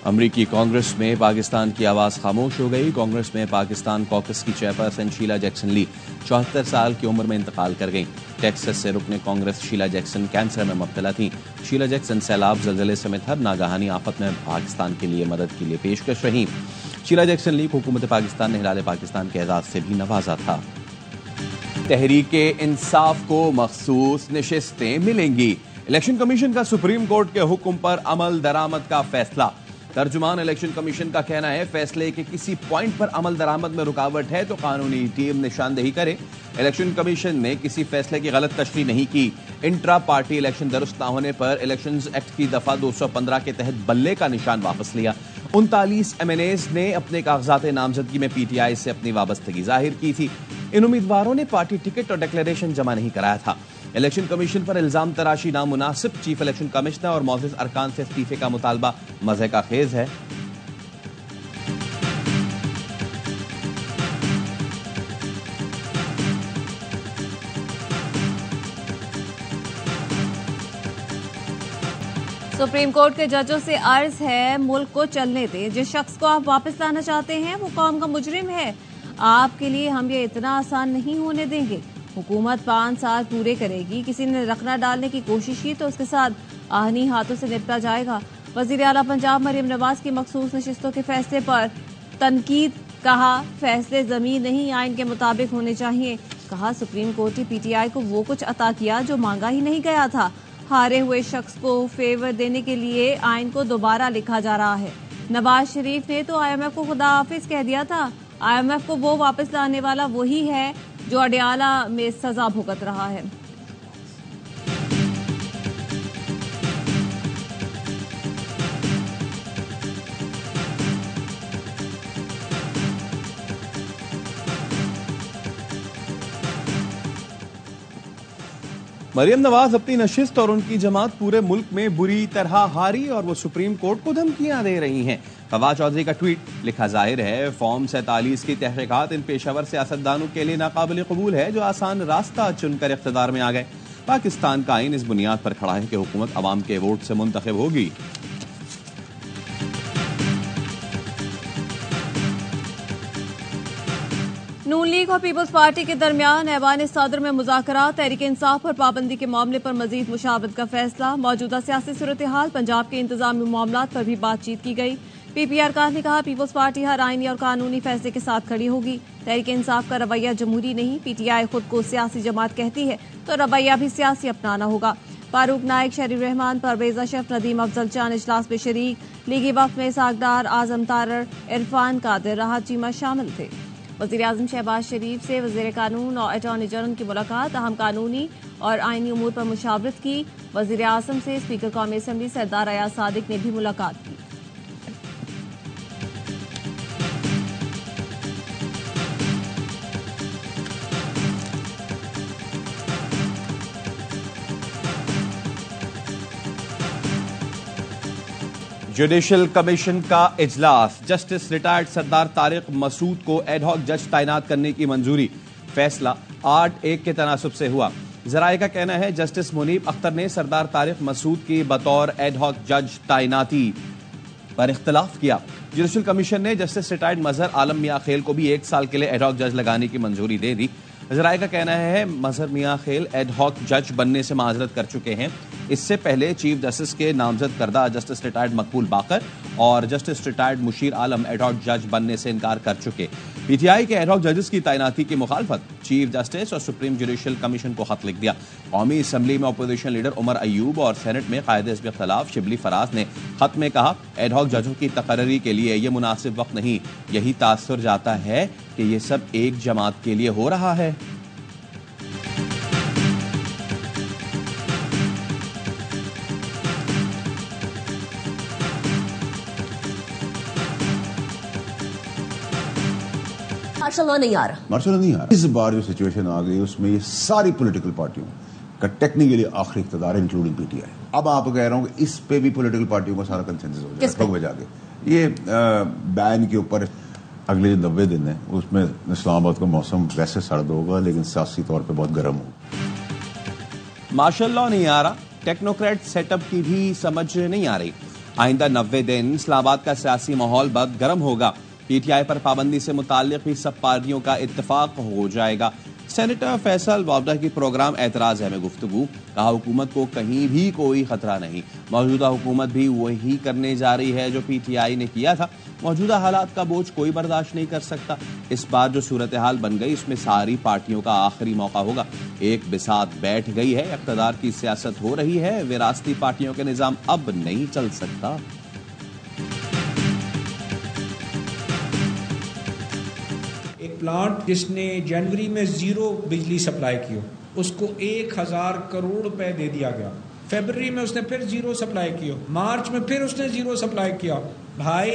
अमरीकी कांग्रेस में पाकिस्तान की आवाज खामोश हो गई। कांग्रेस में पाकिस्तान कॉकस की चेयरपर्सन शीला जैक्सन ली 74 साल की उम्र में इंतकाल कर गईं। टेक्सास से रुकने कांग्रेस शीला जैक्सन कैंसर में मुब्तला थीं। शीला जैक्सन सैलाब, ज़लज़ले समेत हर नागहानी आफत में पाकिस्तान के लिए मदद के लिए पेशकश रहीं। शीला जैक्सन ली को हुकूमत पाकिस्तान ने हिलाल पाकिस्तान के एजाज से भी नवाजा था। तहरीके इंसाफ को मखसूस नशिस्तें मिलेंगी। इलेक्शन कमीशन का सुप्रीम कोर्ट के हुक्म पर अमल दरामद का फैसला। तर्जुमान इलेक्शन कमीशन का कहना है, फैसले के किसी पॉइंट पर अमल दरामद में रुकावट है तो कानूनी टीम निशानदेही करे। इलेक्शन कमीशन ने किसी फैसले की गलत तशरीह नहीं की। इंट्रा पार्टी इलेक्शन दुरुस्त न होने पर इलेक्शंस एक्ट की दफा 215 के तहत बल्ले का निशान वापस लिया। 39 MNAs ने अपने कागजात नामजदगी में PTI से अपनी वाबस्तगी जाहिर की थी। इन उम्मीदवारों ने पार्टी टिकट और डिक्लेरेशन जमा नहीं कराया था। इलेक्शन कमीशन पर इल्जाम तराशी नामुनासिब। चीफ इलेक्शन कमिश्नर और मौजूद अरकान से इस्तीफे का मुतालबा मज़े का खेज है। सुप्रीम कोर्ट के जजों से अर्ज है, मुल्क को चलने दें। जिस शख्स को आप वापस लाना चाहते हैं वो कौम का मुजरिम है। आपके लिए हम ये इतना आसान नहीं होने देंगे। हुकूमत 5 साल पूरे करेगी। किसी ने रखना डालने की कोशिश की तो उसके साथ आहनी हाथों से निपटा जाएगा। वजीर आला पंजाब मरियम नवाज की मखसूस नशिस्तों के फैसले पर तनकीद। कहा, फैसले जमीन नहीं आइन के मुताबिक होने चाहिए। कहा, सुप्रीम कोर्ट ने PTI को वो कुछ अता किया जो मांगा ही नहीं गया था। हारे हुए शख्स को फेवर देने के लिए आइन को दोबारा लिखा जा रहा है। नवाज शरीफ ने तो IMF को खुदा हाफिज कह दिया था। IMF को वो वापस लाने वाला वही है जो अडयाला में सजा भुगत रहा है। मरियम नवाज अपनी नशिस्त और उनकी जमात पूरे मुल्क में बुरी तरह हारी और वो सुप्रीम कोर्ट को धमकियां दे रही हैं। फवाद चौधरी का ट्वीट, लिखा जाहिर है फॉर्म 47 की तहकीकात इन पेशावर सियासतदानों के लिए नाकाबिल कबूल है जो आसान रास्ता चुनकर इख्तिदार में आ गए। पाकिस्तान का आइन इस बुनियाद पर खड़ा है कि हुकूमत अवाम के वोट से मुंतखब होगी। नून लीग और पीपल्स पार्टी के दरमियान ऐवान सदर में मुज़ाकरात। तहरीक इंसाफ पर पाबंदी के मामले पर मजीद मुशावरत का फैसला। मौजूदा सियासी सूरत हाल, पंजाब के इंतजामी मामलात पर भी बातचीत की गई। PPR कारन ने कहा, पीपल्स पार्टी हर आईनी और कानूनी फैसले के साथ खड़ी होगी। तहरीक इंसाफ का रवैया जमहूरी नहीं। PTI खुद को सियासी जमात कहती है तो रवैया भी सियासी अपनाना होगा। फारूक नाइक, शरीफ रहमान, परवेज अशरफ, नदीम अफजल चांद इजलास में शरीक। लीगी वक्त में सागदार, आजम तारर, इरफान कादिर, राहत चीमा शामिल थे। वज़ीर आज़म शहबाज शरीफ से वज़ीर कानून और अटॉर्नी जनरल की मुलाकात। अहम कानूनी और आइनी उमूर पर मुशावरत की। वज़ीर आज़म से स्पीकर कौमी असम्बली सरदार अयाज सादिक ने भी मुलाकात की। जुडिशल कमीशन का इजलास। जस्टिस रिटायर्ड सरदार तारिक मसूद को एडहॉक जज तैनात करने की मंजूरी। फैसला 8-1 के तनासुब से हुआ। जराये का कहना है, जस्टिस मुनीब अख्तर ने सरदार तारिक मसूद की बतौर एडहॉक जज तैनाती पर इख्तलाफ किया। जुडिशल कमीशन ने जस्टिस रिटायर्ड मजहर आलम मियां खेल को भी 1 साल के लिए एडहॉक जज लगाने की मंजूरी दे दी। जराये का कहना है, मजहर मियां खेल एडहॉक जज बनने से माजरत कर चुके हैं। इससे पहले चीफ जस्टिस के नामजद करदा जस्टिस रिटायर्ड मकबूल बाकर और जस्टिस रिटायर्ड मुशीर आलम एडहॉक जज बनने से इनकार कर चुके। PTI के एडहॉक जजेस की तैनाती की मुखालफत चीफ जस्टिस और सुप्रीम जुडिशल कमीशन को खत लिख दिया। कौमी असम्बली में अपोजिशन लीडर उमर अयूब और सेनेट में कायदे हिज़्ब इख्तिलाफ शिबली फराज ने खत में कहा, एडहॉक जजों की तकर्री के लिए यह मुनासिब वक्त नहीं। यही तासुर जाता है कि यह सब एक जमात के लिए हो रहा है। मार्शल लॉ नहीं आ रहा। इस बार जो सिचुएशन आ गई उसमें ये सारी पॉलिटिकल पार्टियों का टेक्निकली आखिरी इख्तियार इंक्लूडिंग PTI। अब आप कह रहा हूँ कि इस पे भी पॉलिटिकल पार्टियों का सारा कंसेंसस हो जाएगा जाके। ये बैन के ऊपर अगले 90 दिन है, उसमें इस्लामाबाद का मौसम वैसे सर्द होगा लेकिन सियासी तौर पर बहुत गर्म होगा। मार्शल लॉ नहीं आ रहा। टेक्नोक्रेट सेटअप की भी समझ नहीं आ रही। आइंदा 90 दिन इस्लामाबाद का सियासी माहौल बहुत गर्म होगा। पीटीआई पर पाबंदी से मुताल्लिक भी सब पार्टियों का इत्तेफाक हो जाएगा। सेनेटर फैसल वावडा की प्रोग्राम एतराज है में गुफ्तगू, कहा हुकूमत को कहीं भी कोई खतरा नहीं, मौजूदा हुकूमत भी वही करने जा रही है जो पीटीआई ने किया था। मौजूदा हालात का बोझ कोई बर्दाश्त नहीं कर सकता। इस बार जो सूरत हाल बन गई इसमें सारी पार्टियों का आखिरी मौका होगा। एक बिसात बैठ गई है, इक़्तिदार की सियासत हो रही है, विरासती पार्टियों के निज़ाम अब नहीं चल सकता। प्लांट जिसने जनवरी में 0 बिजली सप्लाई की हो, उसको 1000 करोड़ रुपए दे दिया गया। फरवरी में उसने फिर 0 सप्लाई की हो, मार्च में फिर उसने 0 सप्लाई किया। भाई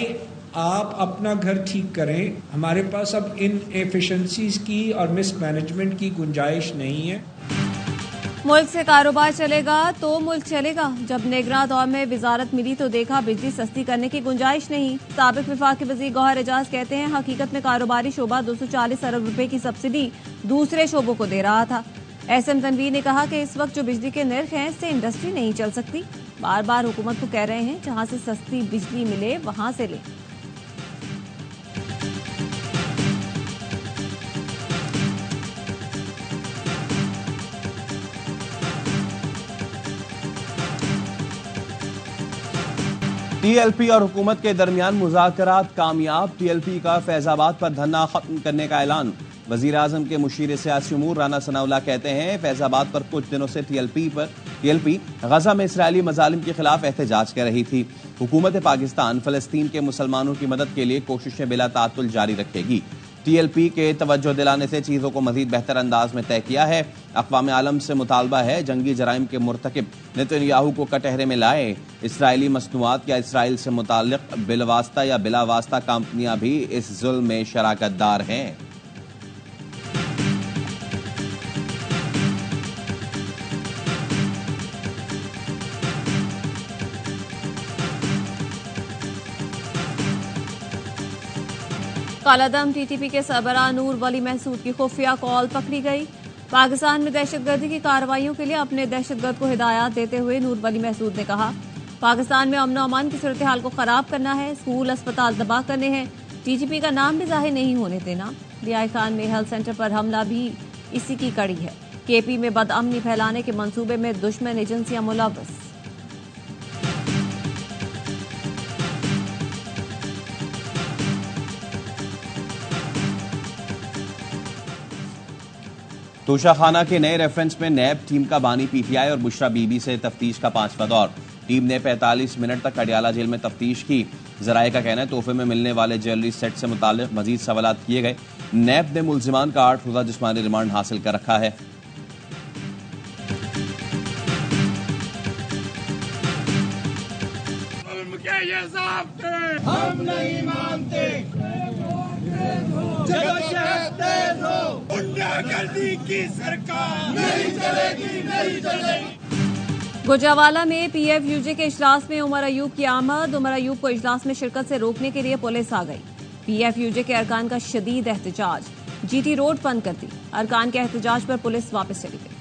आप अपना घर ठीक करें, हमारे पास अब इन एफिशिएंसीज की और मिसमैनेजमेंट की गुंजाइश नहीं है। मुल्क से कारोबार चलेगा तो मुल्क चलेगा। जब निगरां दौर में वजारत मिली तो देखा बिजली सस्ती करने की गुंजाइश नहीं। साबिक विफाकी वज़ीर गौहर एजाज कहते हैं हकीकत में कारोबारी शोबा 240 अरब रुपए की सब्सिडी दूसरे शोबों को दे रहा था। एसएम तनवीर ने कहा कि इस वक्त जो बिजली के निर्ख हैं इससे इंडस्ट्री नहीं चल सकती। बार बार हुकूमत को कह रहे हैं जहां से सस्ती बिजली मिले वहां से ले। टीएलपी और हुकूमत के दरमियान मुज़ाकरात कामयाब। टीएलपी का फैजाबाद पर धरना खत्म करने का ऐलान। वज़ीर आज़म के मुशीर सियासी उमूर राना सनाउल्लाह कहते हैं फैजाबाद पर कुछ दिनों से टीएलपी गजा में इसराइली मजालिम के खिलाफ एहतजाज कर रही थी। हुकूमत पाकिस्तान फ़लस्तीन के मुसलमानों की मदद के लिए कोशिशें बिला तातुल जारी रखेगी। टीएलपी के तवज्जो दिलाने से चीज़ों को मज़ीद बेहतर अंदाज में तय किया है। अक़वाम आलम से मुतालबा है जंगी जराइम के मुर्तकिब नेतन्याहू को कटहरे में लाए। इसराइली मसनूआत या इसराइल से मुताल्लिक़ बिलवास्ता या बिलावास्ता कंपनियां भी इस जुल्म में शराकतदार हैं। कालादम टीटीपी के सरबराह नूर वली महसूद की खुफिया कॉल पकड़ी गई। पाकिस्तान में दहशतगर्दी की कार्रवाइयों के लिए अपने दहशतगर्द को हिदायत देते हुए नूर वली महसूद ने कहा पाकिस्तान में अमन अमान की सूरत हाल को खराब करना है, स्कूल अस्पताल तबाह करने हैं, टीटीपी का नाम भी जाहिर नहीं होने देना। रियाई खान में हेल्थ सेंटर पर हमला भी इसी की कड़ी है। केपी में बदअमनी फैलाने के मंसूबे में दुश्मन एजेंसियां मुलव्वस। तोशा खाना के नए रेफरेंस में नैब टीम का बानी पीटीआई और बुशरा बीबी से तफ्तीश का 5वां दौर। टीम ने 45 मिनट तक अडियाला जेल में तफ्तीश की। जराये का कहना है तोहफे में मिलने वाले ज्वेलरी सेट से मुताल्लिक मजीद सवालात किए गए। नैब ने मुल्जिमान का 8 रोजा जिस्मानी रिमांड हासिल कर रखा है। हम नहीं मानते गुंडागर्दी की सरकार नहीं चलेगी, नहीं चलेगी। गुजरावाला में पीएफयूजे के इजलास में उमर अयूब की आमद। उमर अयूब को इजलास में शिरकत से रोकने के लिए पुलिस आ गई। पीएफयूजे के अरकान का शदीद एहतजाज, जीटी रोड बंद कर दी। अरकान के एहतजाज पर पुलिस वापस चली गई।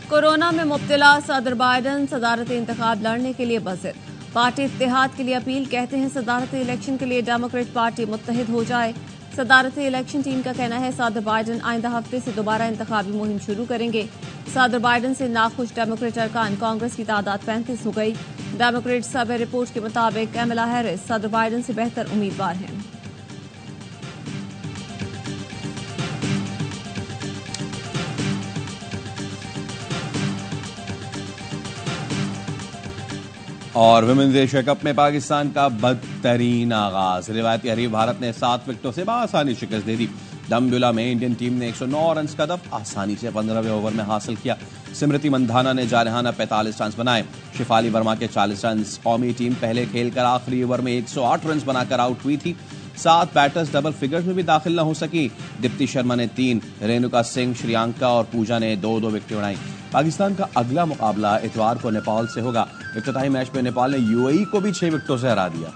कोरोना में मुब्तला सदर बाइडन सदारती इंतखाब लड़ने के लिए बज़िद। पार्टी इत्तेहाद के लिए अपील, कहते हैं सदारती इलेक्शन के लिए डेमोक्रेट पार्टी मुत्तहिद हो जाए। सदारती इलेक्शन टीम का कहना है सदर बाइडन आइंदा हफ्ते से दोबारा इंतखाबी मुहिम शुरू करेंगे। सदर बाइडन से नाखुश डेमोक्रेट अरकान, कांग्रेस की तादाद 35 हो गई। डेमोक्रेट सर्वे रिपोर्ट के मुताबिक कैमला हैरिस सदर बाइडन से बेहतर उम्मीदवार हैं। और विमेंस एशिया कप में पाकिस्तान का बदतरीन आगाज। रिवायती हरीफ भारत ने 7 विकेटों से बआसानी शिकस्त दे दी। डम्बुला में इंडियन टीम ने 109 रन का हदफ आसानी से 15वें ओवर में हासिल किया। स्मृति मंधाना ने जारहाना 45 रन बनाए। शिफाली वर्मा के 40 रन। कौमी टीम पहले खेलकर आखिरी ओवर में 108 रन बनाकर आउट हुई थी। 7 बैटर्स डबल फिगर्स में भी दाखिल न हो सकी। दीप्ति शर्मा ने 3, रेणुका सिंह, श्रियांका और पूजा ने 2-2 विकेटें उड़ाई। पाकिस्तान का अगला मुकाबला इतवार को नेपाल से होगा। इफ्तिताही मैच में नेपाल ने यूएई को भी 6 विकेटों से हरा दिया।